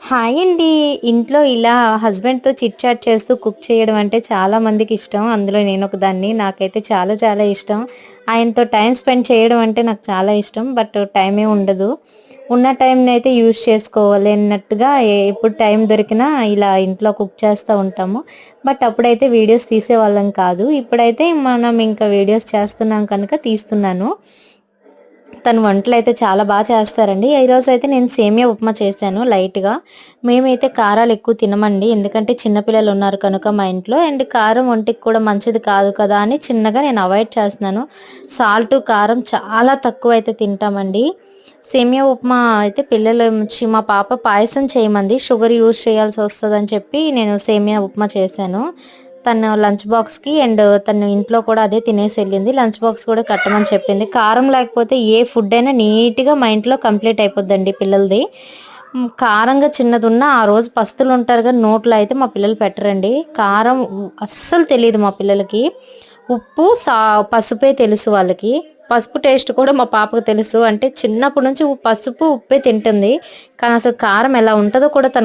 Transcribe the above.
Hi అండి. ఇంట్లో ఇలా హస్బెండ్‌తో చిట్ చాట్ చేస్తూ కుక్ చేయడం అంటే చాలా మందికి ఇష్టం. అందులో నేనొకదాన్ని. నాకైతే చాలా చాలా ఇష్టం. ఆయనతో టైమ్ స్పెండ్ చేయడం అంటే నాకు చాలా ఇష్టం. బట్ టైమే ఉండదు. ఉన్న టైంనయితే యూజ్ చేసుకోవాలి అన్నట్టుగా ఎప్పుడు టైం దొరికినా ఇలా ఇంట్లో కుక్ చేస్తూ ఉంటాము. బట్ అప్పుడైతే వీడియోస్ తీసేవాళ్ళం కాదు. ఇప్పుడైతే మనం ఇంకా వీడియోస్ చేస్తున్నాం కనుక తీస్తున్నాను. తను వంటలైతే చాలా చేస్తారండి. ఈరోజైతే నేను సేమియా ఉప్మా చేశాను లైట్‌గా. మేమైతే కారాలెక్కువ తినమండి. ఎందుకంటే చిన్న పిల్లలున్నారు కనుక మా ఇంట్లో. అండ్ కారం ఒంటికి కూడా మంచిది కాదు కదా అని చిన్నగా నేను అవాయిడ్ చేస్తున్నాను. సాల్టు, కారం చాలా తక్కువైతే తింటామండి. సేమియా ఉప్మా అయితే మా పాప పాయసం చేయమంది. షుగర్ యూజ్ చేయాల్సొస్తదని చెప్పి నేను సేమియా ఉప్మా చేశాను. తను లంచ్ బాక్స్‌కి అండ్ తను ఇంట్లో కూడా అదే తినేసెళ్ళింది. లంచ్ బాక్స్ కూడా కట్టమని చెప్పింది. కారం లేకపోతే ఏ ఫుడ్ అయినా నీట్‌గా మా ఇంట్లో కంప్లీట్ అయిపోద్దండి పిల్లలది. కారంగా చిన్నదున్నా ఆ రోజు పస్తులుంటారు గానీ నోట్లో అయితే మా పిల్లలు పెట్టరండి. కారం అస్సలు తెలీదు మా పిల్లలకి. ఉప్పు, పసుపే తెలుసు వాళ్ళకి. పసుపు టేస్ట్ కూడా మా పాపకు తెలుసు. అంటే చిన్నప్పటి నుంచి పసుపు, ఉప్పే తింటుంది. కానీ అసలు కారం ఎలా ఉంటదో కూడా తనకు